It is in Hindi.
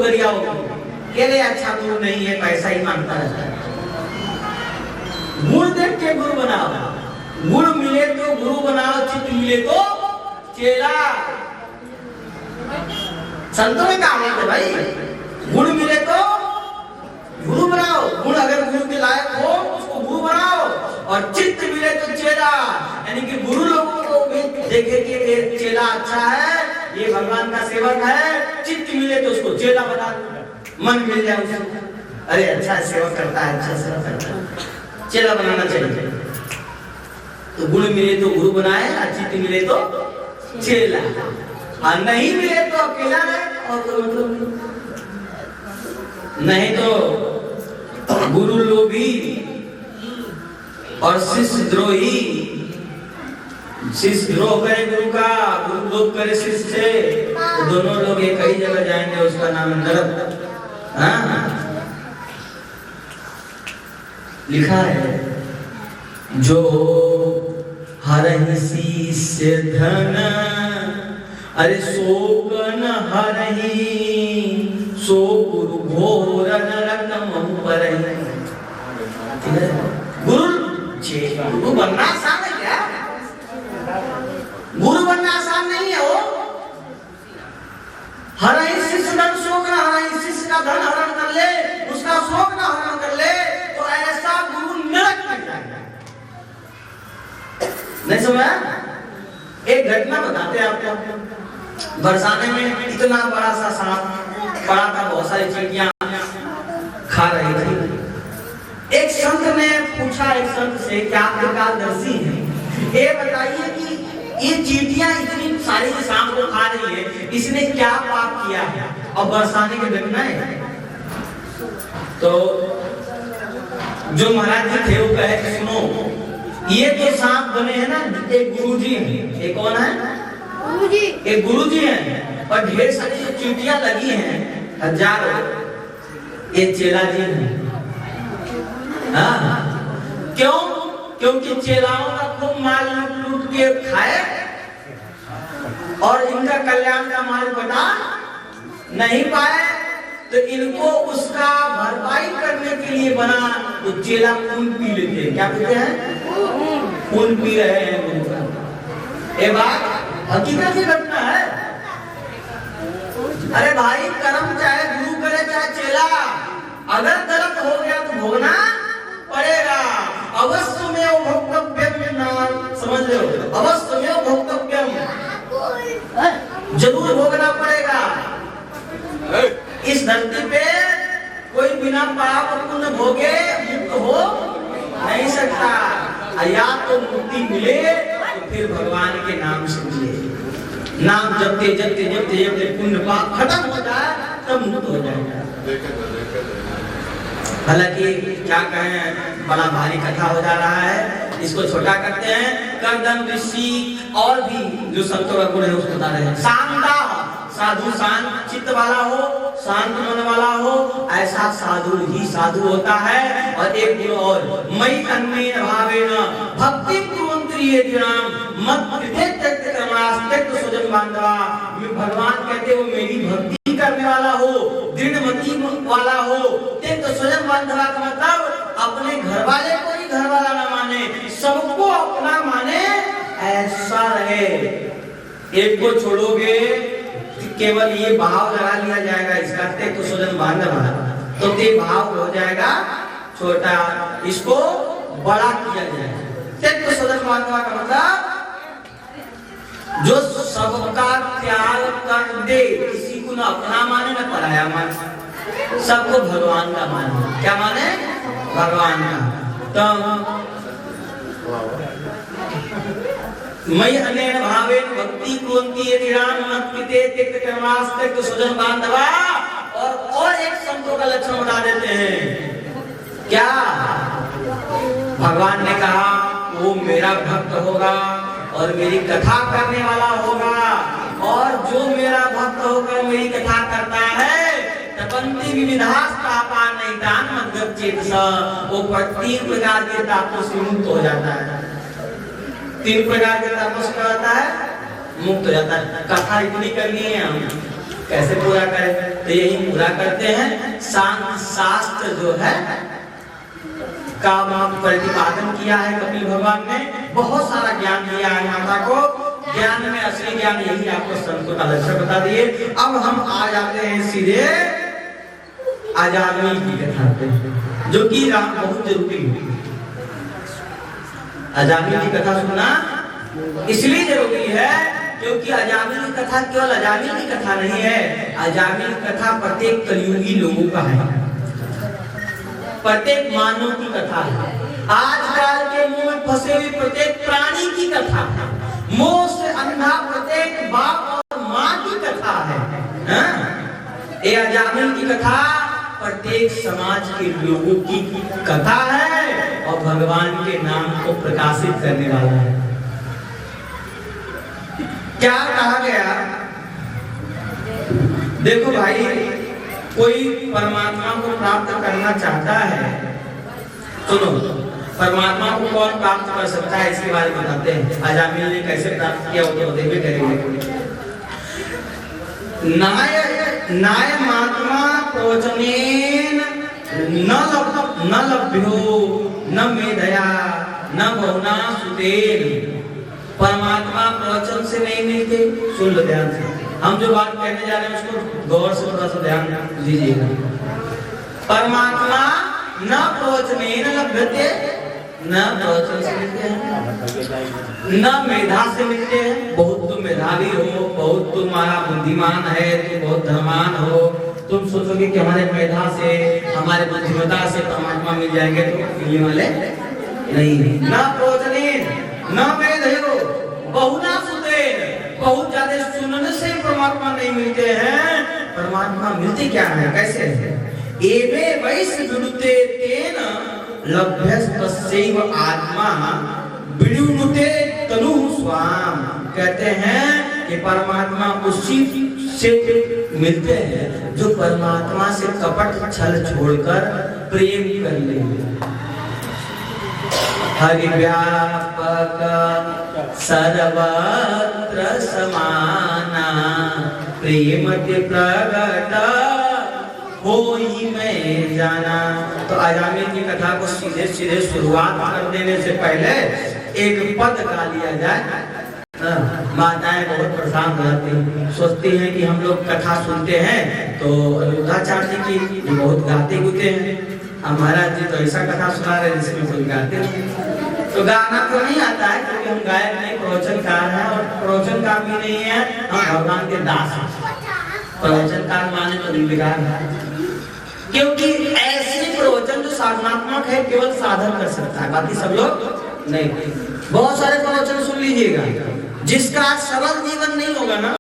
गरिया होगी, केले अच्छा गुरु नहीं है, पैसा ही मांगता रहता है। गुण देख के गुरु बनाओ, गुण मिले तो गुरु बनाओ, चित्त मिले तो चेला। संतों ने कहा है भाई, गुण मिले तो गुरु बनाओ, गुण अगर गुरु के लायक हो उसको गुरु बनाओ, और चित्त मिले तो चेला। यानी कि गुरु लोगों को भी देखे कि ये चेला अच्छा है, ये भगवान का सेवक है, चित्त मिले तो उसको चेला बना दो, मन मिल जाए उसको, अरे अच्छा सेवा करता है, अच्छा सेवा करता है, चेला बनाना चाहिए। तो गुण मिले तो गुरु बनाए, चित्त मिले तो चेला, और नहीं मिले तो अकेला रहे, और कोई मतलब नहीं। तो गुरु लोभी और शिष्य द्रोही, शिष्य द्रोह करे गुरु का, गुरु लोभ करे शिष्य से, तो दोनों लोग एक ही जगह जाएंगे, उसका नाम है नरक। हाँ, लिखा है जो हरहि शीश धन, अरे सोगन हरहि, सो गुरु घोर नरक परहि। गुरु बनना आसान है क्या? गुरु बनना आसान नहीं है। वो हरहि शिष्य धन शोक न हरहि, शिष्य का धन हरण कर ले, उसका शोक न हरण कर ले, तो ऐसा गुरु नरक में जाएगा। नहीं समझा? एक घटना बताते हैं आपको। बरसाने में इतना बड़ा सा सांप पड़ा था, बहुत सारी चींटियां खा रही थी। एक संत ने पूछा एक संत से, क्या आप एकादशी हैं, ये बताइए कि ये चींटियां इतनी सारी सांप को खा रही है, इसने क्या पाप किया है? और बरसाने की घटना है। तो जो महाराज जी थे वो कहे कि सुनो, ये जो सांप बने हैं ना, एक गुरुजी हैं। ये कौन है? गुरुजी। एक गुरुजी हैं, और ढेर सारी जो चींटियां लगी हैं हजारों, ये चेला जी हैं। हाँ, क्यों? क्योंकि चेलाओं का खूब माल लूट के खाए, और इनका कल्याण का माल बटा नहीं पाए, तो इनको उसका भरपाई करने के लिए बना, तो चेला खून पी लेते हैं। क्या पीते हैं? खून पी रहे हैं गुरु का। ये बात हकीकत की घटना है। अरे भाई, कर्म चाहे गुरु करे चाहे चेला, अगर गलत हो गया तो भोगना पड़ेगा। अवश्य में भोक्तव्यम, समझ लो, अवश्य में भोक्तव्यम, जरूर भोगना पड़ेगा। इस धरती पे कोई बिना पाप पुण्य भोगे मुक्त हो नहीं सकता। या तो मुक्ति मिले तो फिर भगवान के नाम से मिले। नाम जपते जपते जपते जपते पुण्य पाप खत्म हो जाए तब मुक्त हो जाएगा। हालांकि क्या कहें, बड़ा भारी कथा हो जा रहा है, इसको छोटा करते हैं। कर्दम ऋषि और भी जो संतों का गुण है उसको बता रहे हैं। शांता, साधु शांत चित्त वाला हो, शांत मन वाला हो, ऐसा साधु ही साधु होता है। और एक गुण और, मई अन्येन भावेन भक्ति कुर्वन्ति ये दिनाम मत त्यक्त कर्मास्त्यक्त सुजन बांधवा। भगवान कहते हो मेरी भक्ति करने वाला हो, दृढ़मति वाला हो, त्यक्त सुजन बांधवा का मतलब अपने घर वाले को ही घर वाला न माने, सबको अपना माने, ऐसा रहे। एक को छोड़ोगे केवल ये भाव लगा लिया जाएगा इसका, तो सुजन बांधवा, तो ते भाव हो जाएगा छोटा, इसको बड़ा किया जाएगा। त्यक्त सुजन बांधवा का मतलब जो सबका त्याग कर दे, किसी को न अपना माने न पराया माने, सबको भगवान का माने। क्या माने? भगवान का। तो मई अनेन भावेन भक्ति कुर्वन्ति ये दिनाम मत पिते त्यक्त कर्मास्त्यक्त सुजन बांधवा। और एक संतों का लक्षण बता देते हैं। क्या? भगवान ने कहा वो मेरा भक्त होगा और मेरी कथा करने वाला होगा, और जो मेरा भक्त होकर मेरी कथा करता है, तपन्ति विविधास तापा नैतान मद्गच्छेत, वो 3 प्रकार के तापों से मुक्त हो जाता है। 3 प्रकार के तापों से क्या होता है? मुक्त हो जाता है। कथा इतनी करनी है, हम कैसे पूरा करें? तो यही पूरा करते हैं। शास्त्र जो है का प्रतिपादन किया है कपिल भगवान ने, बहुत सारा ज्ञान दिया है माता को। ज्ञान में असली ज्ञान यही आपको संतों का लक्षण बता दिए। अब हम आ जाते हैं सीधे अजामिल की कथा पे, जो कि राम बहुत जरूरी है। अजामिल की कथा सुनना इसलिए जरूरी है क्योंकि अजामिल की कथा केवल अजामिल की कथा नहीं है, अजामिल की कथा प्रत्येक कलियुगी लोगों का है, प्रत्येक मानव की कथा है, आजकल के मुंह में फंसे हुए प्रत्येक प्राणी की कथा है, मोह से अंधा प्रत्येक बाप और माँ की कथा है। ये अजामिल की कथा प्रत्येक समाज के लोगों की कथा है और भगवान के नाम को प्रकाशित करने वाला है। क्या कहा गया? देखो भाई, कोई परमात्मा को प्राप्त करना चाहता है, सुनो, परमात्मा को कौन प्राप्त कर सकता है इसके बारे में बताते हैं। अजामिल ने कैसे प्राप्त किया वो तो देखते करेंगे। नाय महात्मा प्रवचनेन न लभ्यो न मेधया न बहुना सुतेन। परमात्मा प्रवचन से नहीं मिलते। सुन लो ध्यान से, हम जो बात कहने जा रहे हैं उसको गौर से थोड़ा सा ध्यान दीजिएगा। परमात्मा न प्रवचनेन लभ्यते, न प्रवचन से मिलते हैं, न मेधा से मिलते हैं। बहुत तुम मेधावी हो, बहुत तुम्हारा बुद्धिमान है, तुम बहुत धनवान हो, तुम सोचोगे कि हमारे मेधा से, हमारे बुद्धिमता से परमात्मा मिल जाएंगे, तो मिलने वाले नहीं। न प्रवचनेन न मेधयो बहुना सुतेन, बहुत ज्यादा सुनने से परमात्मा नहीं मिलते हैं। परमात्मा मिलते क्या है, कैसे है? एवे वैस विनुते तेन लभ्यस्तस्यैव आत्मा विनुते तनु स्वाम। कहते हैं कि परमात्मा उसी से मिलते हैं जो परमात्मा से कपट छल छोड़कर प्रेम कर ले। हरि व्यापक सर्वत्र समाना, प्रेम के प्रगट होई मैं जाना। तो अजामिल की कथा को सीधे सीधे शुरुआत कर देने से पहले एक पद गा लिया जाए। माताएं बहुत परेशान हो जाती हैं, सोचती हैं कि हम लोग कथा सुनते हैं तो अनिरुद्धाचार्य जी की बहुत गाते गुते हैं, महाराज जी तो ऐसा कथा सुना रहे जिसमें कोई गाते नहीं। तो गाना तो नहीं आता है क्योंकि हम गायक नहीं, प्रवचनकार हैं, और प्रवचनकार भी नहीं है, हम भगवान के दास हैं। प्रवचनकार माने तो निर्विकार है, क्योंकि ऐसे प्रवचन जो साधनात्मक है केवल साधन कर सकता है, बाकी सब लोग नहीं। बहुत सारे प्रवचन सुन लीजिएगा, जिसका सरल जीवन नहीं होगा ना,